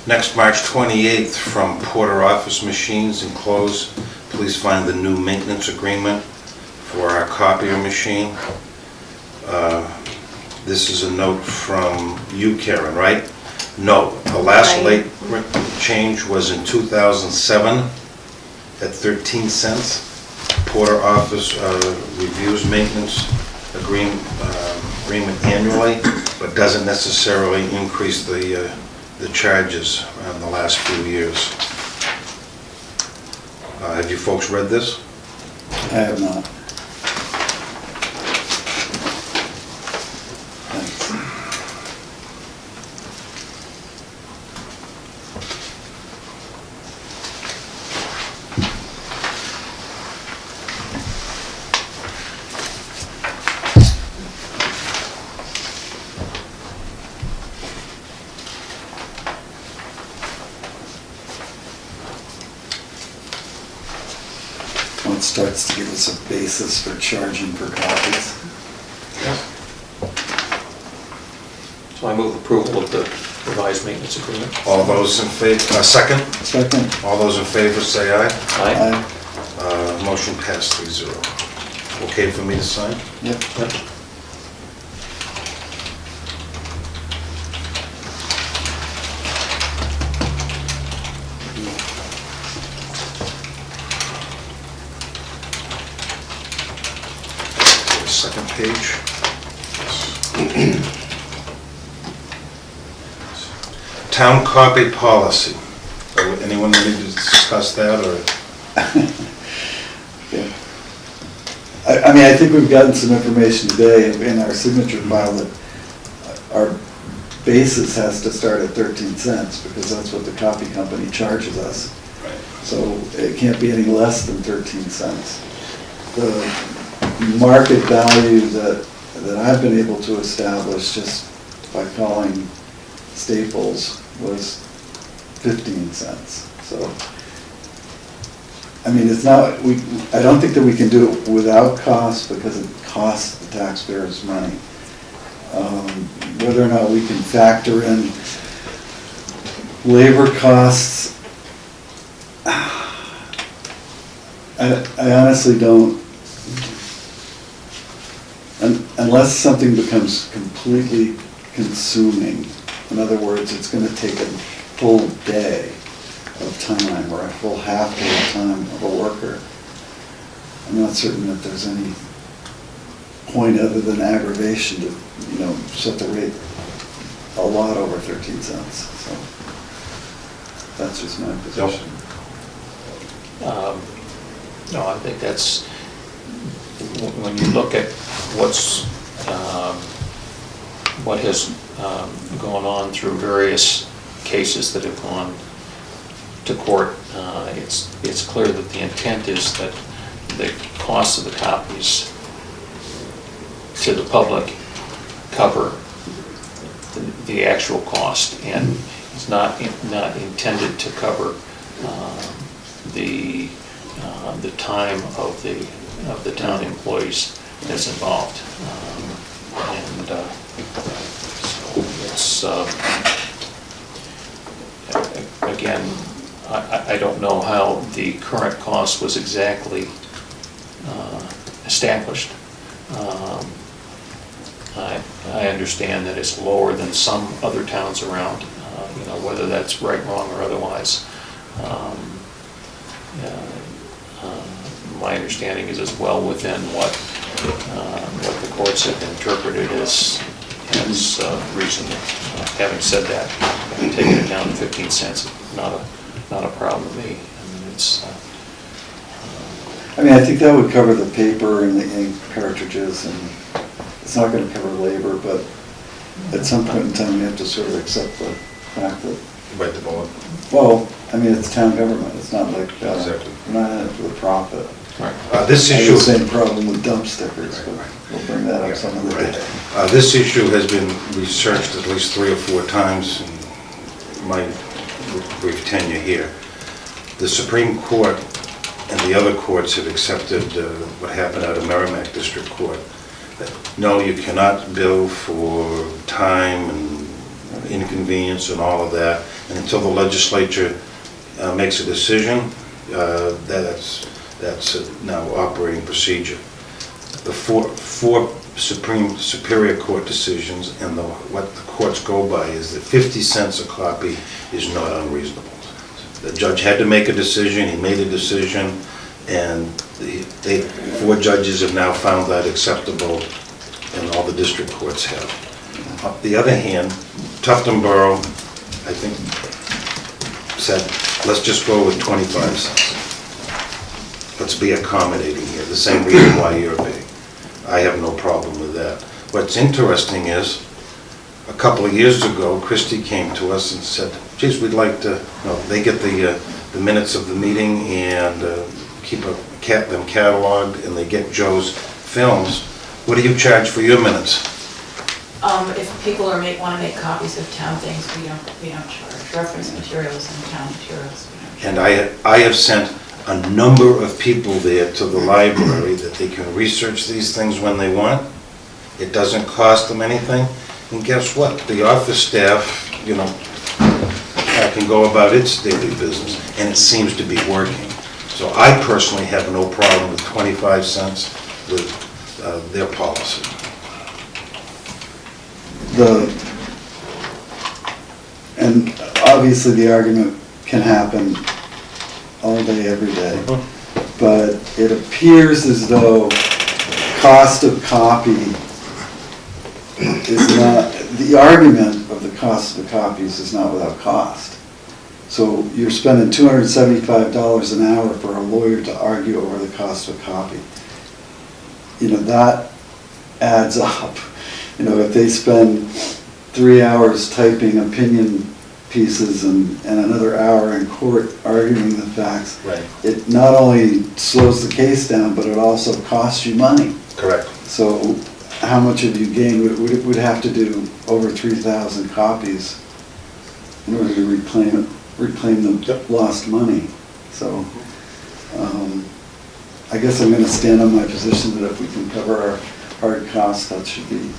Next, March 28th, from Porter Office Machines enclosed, please find the new maintenance agreement for our copier machine. This is a note from you, Karen, right? No, the last late change was in 2007 at 13 cents. Porter Office reviews maintenance agreement annually, but doesn't necessarily increase the charges in the last few years. Have you folks read this? I have not. Thanks. Well, it starts to give us a basis for charging for copies. So I move approval of the revised maintenance agreement. All those in favor, second? Second. All those in favor say aye. Aye. Motion passed 3-0. Okay for me to sign? Yep. Yep. Second page. Town copy policy. Anyone need to discuss that, or? Yeah. I mean, I think we've gotten some information today in our signature file that our basis has to start at 13 cents because that's what the copy company charges us. Right. So it can't be any less than 13 cents. The market value that I've been able to establish just by calling Staples was 15 cents. So, I mean, it's not, I don't think that we can do it without cost because it costs the taxpayers money. Whether or not we can factor in labor costs, I honestly don't. Unless something becomes completely consuming, in other words, it's going to take a full day of time or a full half day of time of a worker, I'm not certain that there's any point other than aggravation to, set the rate a lot over 13 cents. So that's just my position. No, I think that's, when you look at what has gone on through various cases that have gone to court, it's clear that the intent is that the cost of the copies to the public cover the actual cost, and it's not intended to cover the time of the town employees that's involved. So it's, again, I don't know how the current cost was exactly established. I understand that it's lower than some other towns around, whether that's right, wrong, or otherwise. My understanding is as well within what the courts have interpreted as reasonable. Having said that, taking it down to 15 cents is not a problem to me. I think that would cover the paper and the ink cartridges, and it's not going to cover labor, but at some point in time, you have to sort of accept the fact that, Bite the bullet. well, it's town government. It's not like, Exactly. we're not in it for the profit. Right. This I have issue. the same problem with dump stickers, but we'll bring that up some other day. This issue has been researched at least 3 or 4 times in my brief tenure here. The Supreme Court and the other courts have accepted what happened out of Merrimack District Court. That, no, you cannot bill for time and inconvenience and all of that. and until the legislature makes a decision, that's now operating procedure. The four Superior Court decisions and what the courts go by is that 50 cents a copy is not unreasonable. The judge had to make a decision, he made a decision, and four judges have now found that acceptable, and all the district courts have. On the other hand, Tuftonboro, I think, said, let's just go with 25 cents. Let's be accommodating here, the same reason why you're paying. I have no problem with that. What's interesting is, a couple of years ago, Christie came to us and said, geez, we'd like to, they get the minutes of the meeting and keep them cataloged, and they get Joe's films. What do you charge for your minutes? If people want to make copies of town things, we don't charge. Reference materials and town materials, we don't charge. And I have sent a number of people there to the library that they can research these things when they want. It doesn't cost them anything. And guess what? The office staff, can go about its daily business, and it seems to be working. So I personally have no problem with 25 cents with their policy. And obviously the argument can happen all day, every day, but it appears as though cost of copy is not, the argument of the cost of the copies is not without cost. So you're spending $275 an hour for a lawyer to argue over the cost of a copy. That adds up. If they spend 3 hours typing opinion pieces and another hour in court arguing the facts, Right. it not only slows the case down, but it also costs you money. Correct. So how much have you gained? We'd have to do over 3,000 copies in order to reclaim the lost money. So I guess I'm going to stand on my position that if we can cover our hard costs, that should be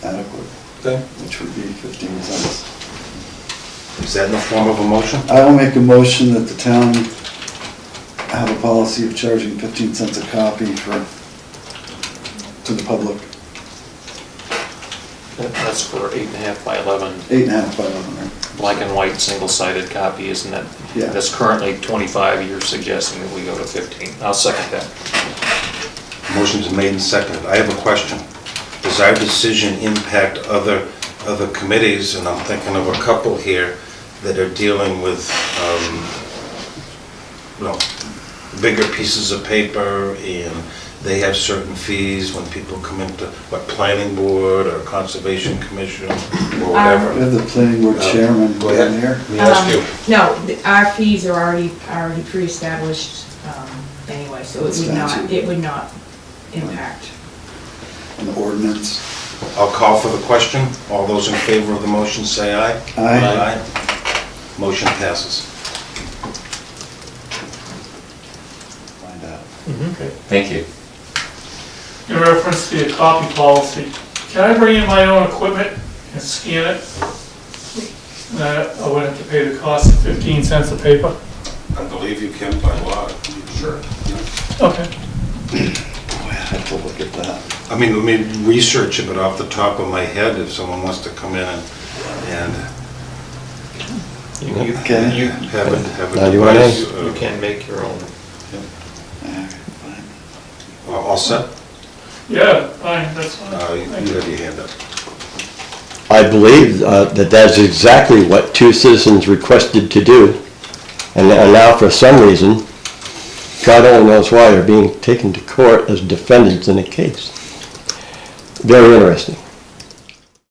adequate, Okay. which would be 15 cents. Is that in the form of a motion? I will make a motion that the town have a policy of charging 15 cents a copy to the public. That's for 8.5 by 11, 8.5 by 11, right? black and white, single-sided copy, isn't that? Yeah. That's currently 25, you're suggesting that we go to 15. I'll second that. Motion's made and seconded. I have a question. Does our decision impact other committees? And I'm thinking of a couple here that are dealing with, bigger pieces of paper, and they have certain fees when people come into, planning board or conservation commission or We whatever. have the planning board chairman Go ahead. down here. Let me ask you. No, our fees are already pre-established anyway, so it would not impact. An ordinance. I'll call for the question. All those in favor of the motion say aye. Aye. Motion passes. Find out. Okay, thank you. In reference to the copy policy, can I bring in my own equipment and scan it? And I wouldn't have to pay the cost of 15 cents a paper? I believe you can by law. Sure. Okay. Boy, I have to look at that. I mean, let me research it, but off the top of my head, if someone wants to come in and Okay. have a Now, do you want device. You can make your own. Okay, fine. All set? Yeah, fine, that's fine. You Thank you. have your hand up. I believe that that's exactly what two citizens requested to do. And now, for some reason, God only knows why, they're being taken to court as defendants in a case. Very interesting.